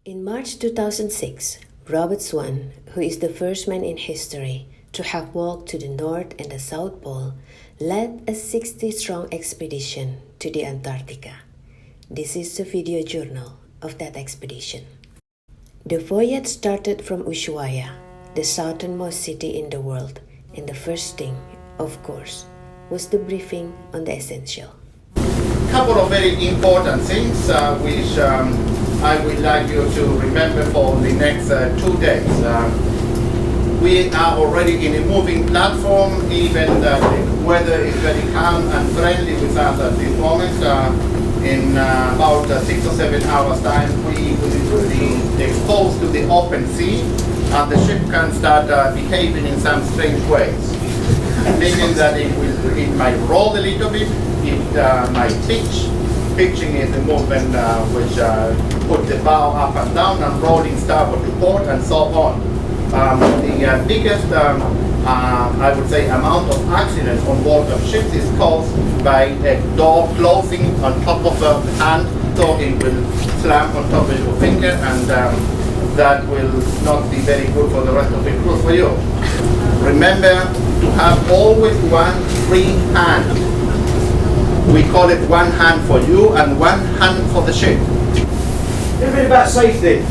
In March 2006, Robert Swan, who is the first man in history to have walked to the North and the South Pole, led a 60-strong expedition to the Antarctica. This is the video journal of that expedition. The voyage started from Ushuaia, the southernmost city in the world, and the first thing, of course, was the briefing on the essential. Couple of very important things which I would like you to remember for the next 2 days. We are already in a moving platform, even the weather is very calm and friendly with us at this moment. In about 6 or 7 hours time we will be exposed to the open sea and the ship can start behaving in some strange ways, meaning that it might roll a little bit, it might pitch. Pitching is the movement which put the bow up and down and rolling starboard to port and so on. The biggest, I would say, amount of accidents on board of ships is caused by a door closing on top of the hand, so it will slam on top of your finger, and that will not be very good for the rest of the cruise for you. Remember to have always one free hand. We call it one hand for you and one hand for the ship. A little bit about safety.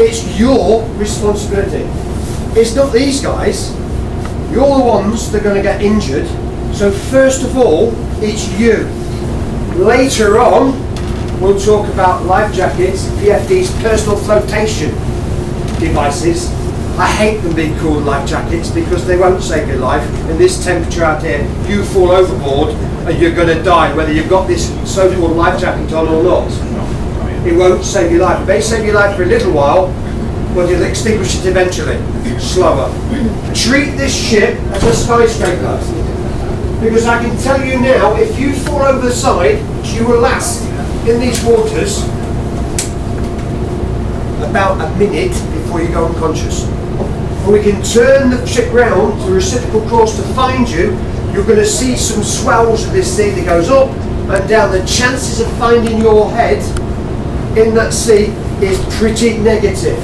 It's your responsibility. It's not these guys. You're the ones that are going to get injured. So first of all, it's you. Later on, we'll talk about life jackets, PFD's personal flotation devices. I hate them being called life jackets because they won't save your life. In this temperature out here, you fall overboard and you're going to die, whether you've got this so-called life jacket on or not. It won't save your life. It may save your life for a little while, but you'll extinguish it eventually, slower. Treat this ship as a skyscraper, because I can tell you now, if you fall over the side, you will last in these waters about a minute before you go unconscious. And we can turn the ship round to reciprocal course to find you. You're going to see some swells of this sea that goes up and down. The chances of finding your head in that sea is pretty negative.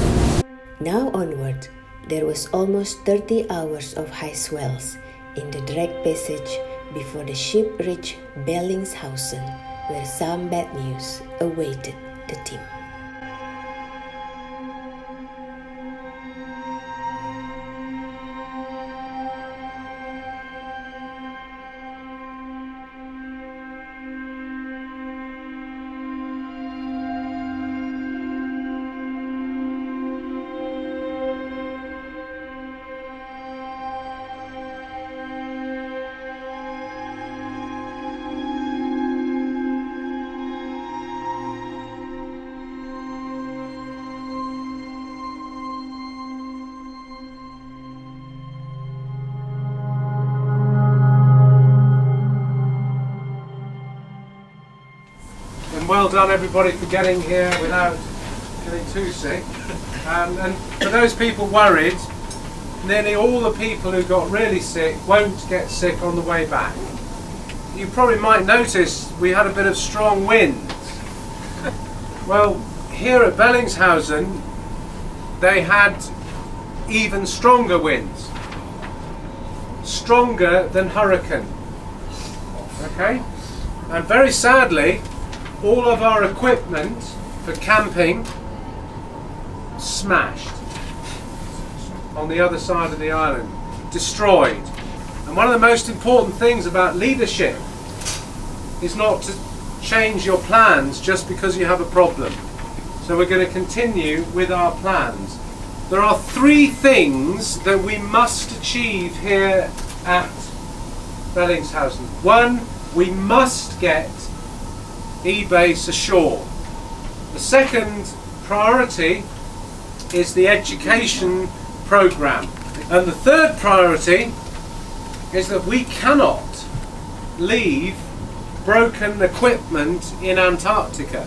Now onward, there was almost 30 hours of high swells in the direct passage before the ship reached Bellingshausen, where some bad news awaited the team. Well done everybody for getting here without getting too sick. And for those people worried, nearly all the people who got really sick won't get sick on the way back. You probably might notice we had a bit of strong wind. Well, here at Bellingshausen they had even stronger winds. Stronger than hurricane. Okay? And very sadly, all of our equipment for camping smashed on the other side of the island, destroyed. And one of the most important things about leadership is not to change your plans just because you have a problem. So we're going to continue with our plans. There are 3 things that we must achieve here at Bellingshausen. 1, we must get E-base ashore. The second priority is the education program, and the third priority is that we cannot leave broken equipment in Antarctica.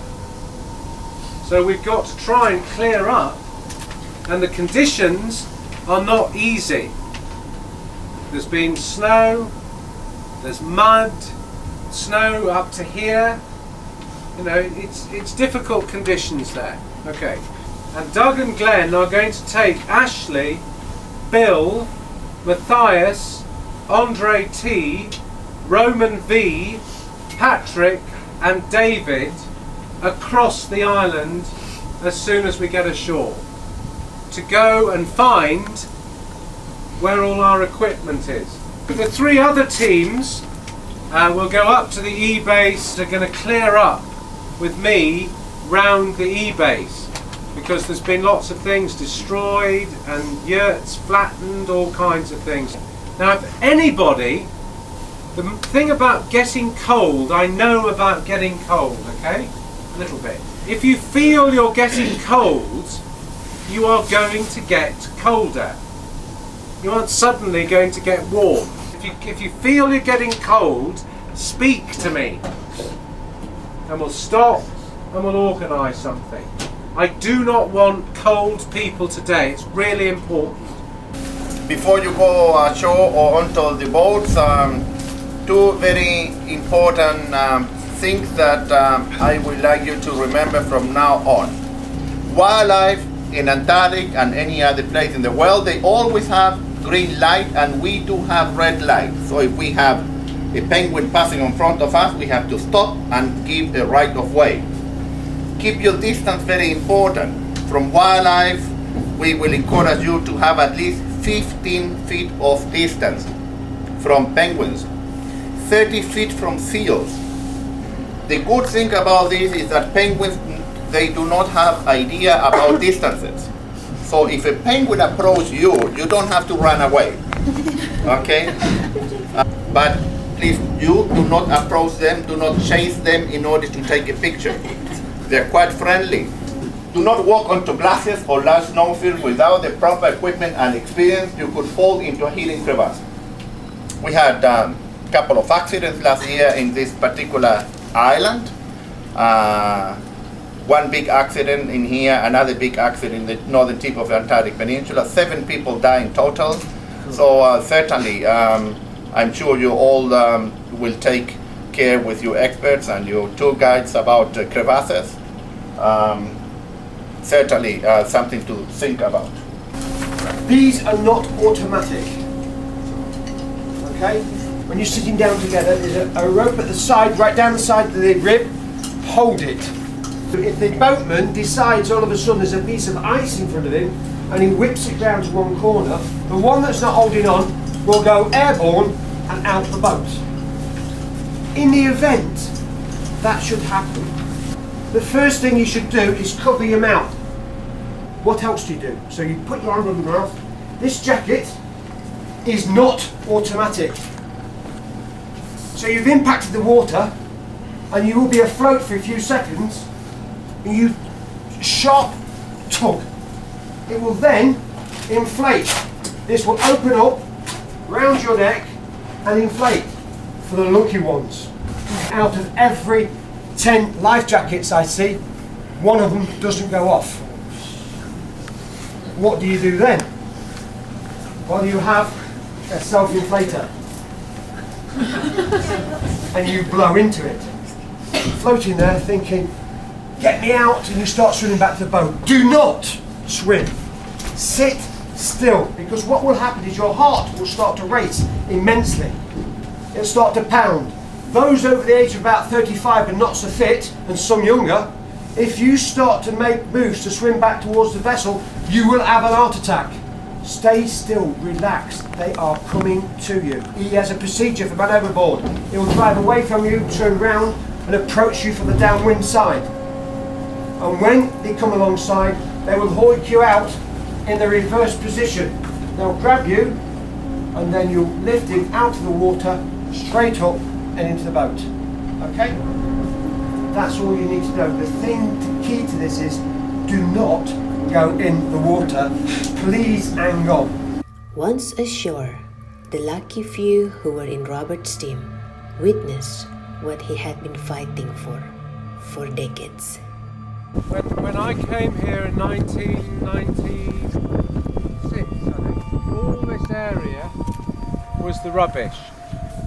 So we've got to try and clear up, and the conditions are not easy. There's been snow, there's mud, snow up to here. You know, it's difficult conditions there. Okay. And Doug and Glenn are going to take Ashley, Bill, Matthias, Andre T, Roman V, Patrick and David across the island as soon as we get ashore to go and find where all our equipment is. The 3 other teams will go up to the E-base. They're going to clear up with me round the E-base because there's been lots of things destroyed and yurts flattened, all kinds of things. Now if anybody, the thing about getting cold, I know about getting cold, okay? A little bit. If you feel you're getting cold, you are going to get colder. You aren't suddenly going to get warm. If you feel you're getting cold, speak to me. And we'll stop and we'll organise something. I do not want cold people today. It's really important. Before you go ashore or onto the boats, 2 very important things that I would like you to remember from now on. Wildlife in Antarctica and any other place in the world, they always have green light and we do have red light. So if we have a penguin passing in front of us, we have to stop and give a right of way. Keep your distance very important. From wildlife, we will encourage you to have at least 15 feet of distance from penguins, 30 feet from seals. The good thing about this is that penguins, they do not have idea about distances. So if a penguin approaches you, you don't have to run away, okay? But please, you do not approach them, do not chase them in order to take a picture. They're quite friendly. Do not walk onto glasses or large snowfields without the proper equipment and experience. You could fall into a hidden crevasse. We had a couple of accidents last year in this particular island. One big accident in here, another big accident in the northern tip of the Antarctic Peninsula. 7 people died in total. So certainly, I'm sure you all will take care with your experts and your tour guides about crevasses. Certainly something to think about. These are not automatic. Okay? When you're sitting down together, there's a rope at the side, right down the side of the rib. Hold it. If the boatman decides all of a sudden there's a piece of ice in front of him and he whips it down to one corner, the one that's not holding on will go airborne and out the boat. In the event that should happen, the first thing you should do is cover your mouth. What else do you do? So you put your hand on your mouth. This jacket is not automatic. So you've impacted the water and you will be afloat for a few seconds and you sharp tug. It will then inflate. This will open up round your neck and inflate for the lucky ones. Out of every 10 life jackets I see, one of them doesn't go off. What do you do then? Well, you have a self-inflator and you blow into it, floating there thinking, get me out, and you start swimming back to the boat. Do not swim. Sit still, because what will happen is your heart will start to race immensely. It'll start to pound. Those over the age of about 35 and not so fit, and some younger, if you start to make moves to swim back towards the vessel, you will have an heart attack. Stay still, relax, they are coming to you. He has a procedure for man overboard. He will drive away from you, turn round and approach you from the downwind side. And when they come alongside, they will hoik you out in the reverse position. They'll grab you and then you'll lift him out of the water, straight up and into the boat. Okay? That's all you need to know. The key to this is do not go in the water. Please hang on. Once ashore, the lucky few who were in Robert's team witnessed what he had been fighting for decades. When I came here in 1996, I think, all this area was the rubbish.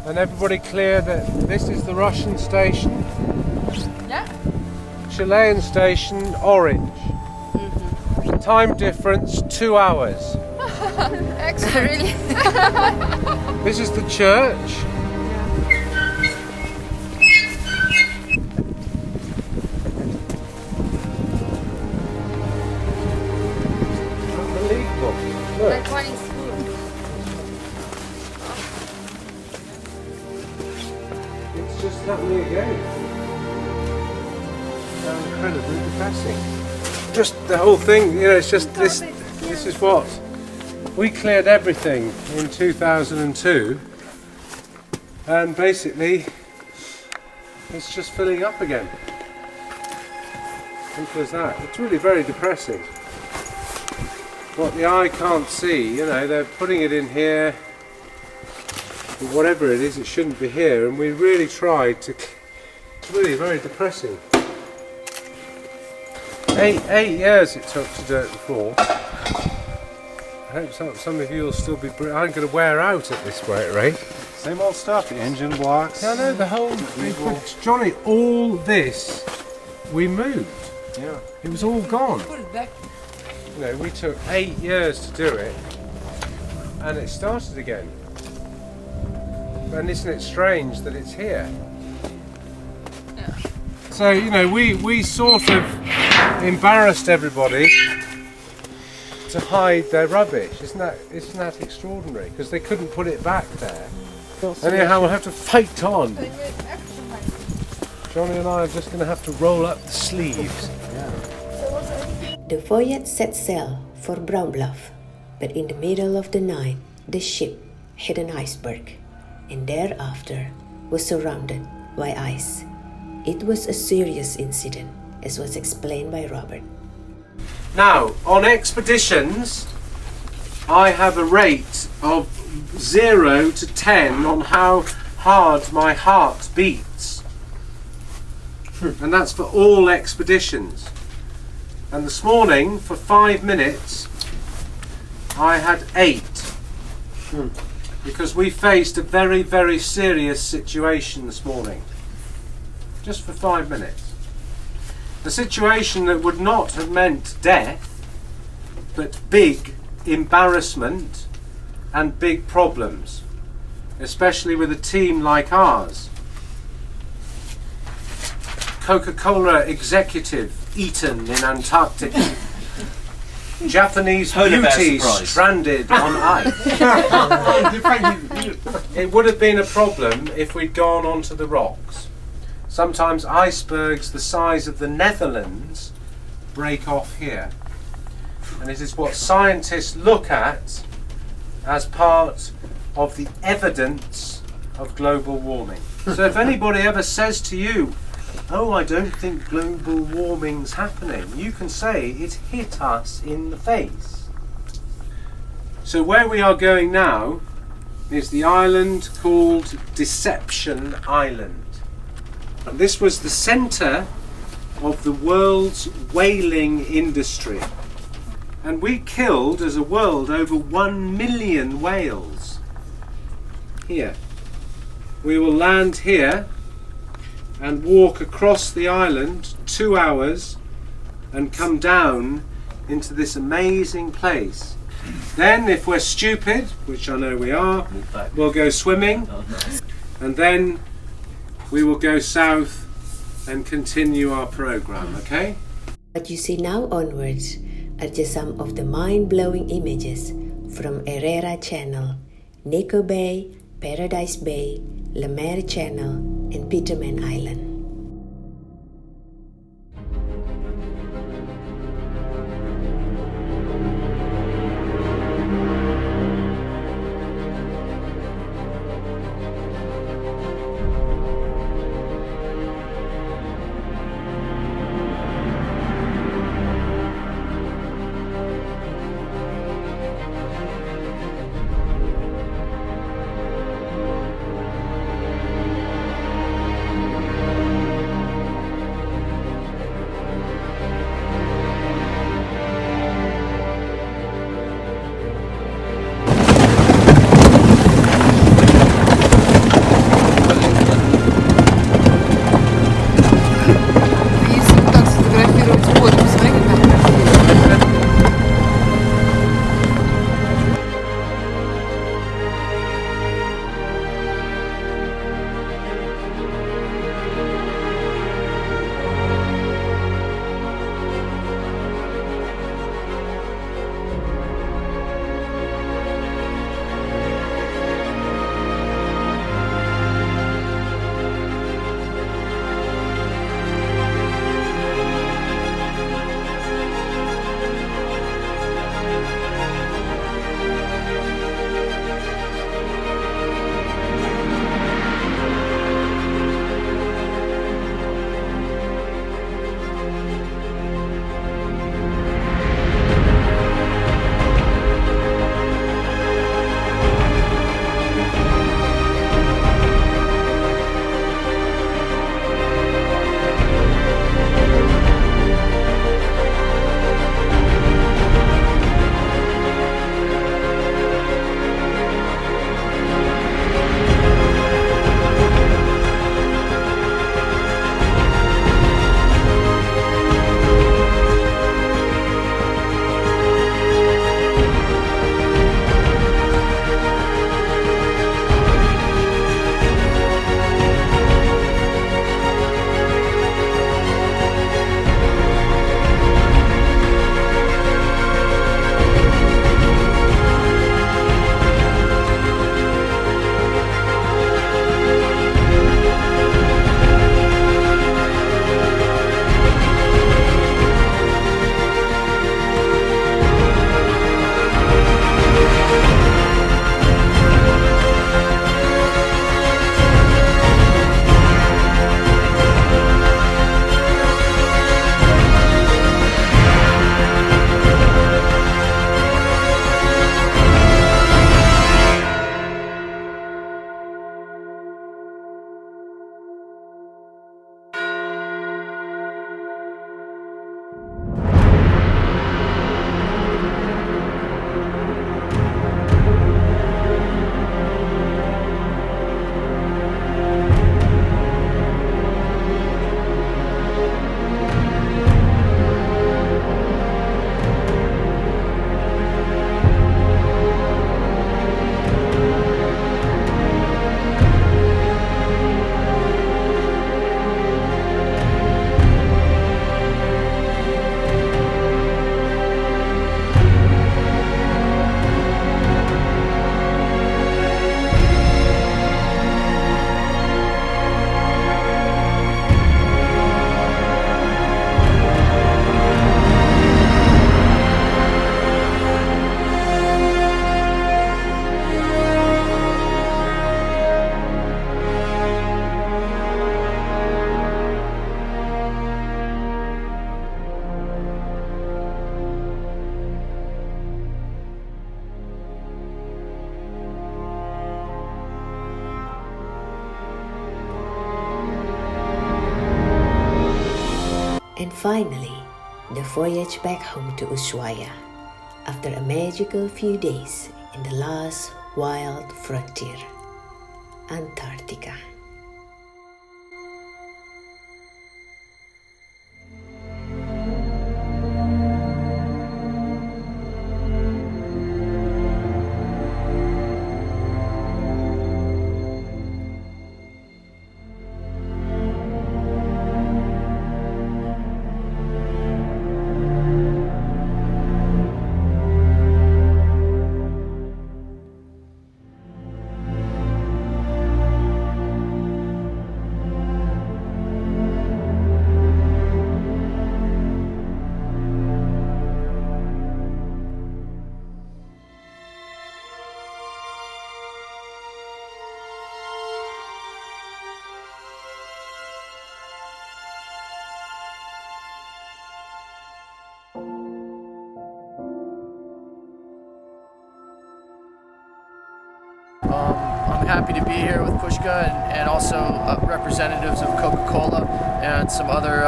And everybody clear that this is the Russian station. Yeah. Chilean station, orange. Time difference 2 hours. Extra, really? This is the church. Unbelievable. Look. That one is full. It's just happening again. How incredibly depressing. Just the whole thing, you know, it's just this is what we cleared everything in 2002, and basically it's just filling up again. Simple as that. It's really very depressing. What the eye can't see, you know, they're putting it in here. Whatever it is, it shouldn't be here, and we really tried to. It's really very depressing. 8 years it took to do it before. I hope some of you will still be. I'm going to wear out at this rate. Same old stuff. The engine blocks. No, the whole. Johnny, all this we moved. Yeah. It was all gone. Put it back. You know, we took 8 years to do it, and it started again. And isn't it strange that it's here? Yeah. So, you know, we sort of embarrassed everybody to hide their rubbish. Isn't that extraordinary? Because they couldn't put it back there. Anyhow, we'll have to fight on. Johnny and I are just going to have to roll up the sleeves. The voyage set sail for Brown Bluff, but in the middle of the night, the ship hit an iceberg, and thereafter was surrounded by ice. It was a serious incident, as was explained by Robert. Now, on expeditions, I have a rate of 0 to 10 on how hard my heart beats. And that's for all expeditions. And this morning, for 5 minutes, I had 8. Because we faced a very, very serious situation this morning. Just for 5 minutes. A situation that would not have meant death, but big embarrassment and big problems, especially with a team like ours. Coca-Cola executive eaten in Antarctica. Japanese beauty stranded on ice. It would have been a problem if we'd gone onto the rocks. Sometimes icebergs the size of the Netherlands break off here. And it is what scientists look at as part of the evidence of global warming. So if anybody ever says to you, "Oh, I don't think global warming's happening," you can say it hit us in the face. So where we are going now is the island called Deception Island. And this was the centre of the world's whaling industry. And we killed, as a world, over 1 million whales. Here. We will land here and walk across the island 2 hours and come down into this amazing place. Then, if we're stupid, which I know we are, we'll go swimming, and then we will go south and continue our program, okay? What you see now onwards are just some of the mind-blowing images from Herrera Channel, Nico Bay, Paradise Bay, Le Maire Channel, and Peterman Island. finally, the voyage back home to Ushuaia, after a magical few days in the last wild frontier, Antarctica. I'm happy to be here with Pushka and also representatives of Coca-Cola and some other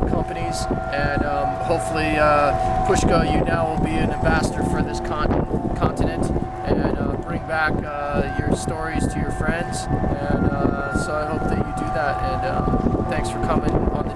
companies. And hopefully, Pushka, you now will be an ambassador for this continent and bring back your stories to your friends. And so I hope that you do that. And thanks for coming on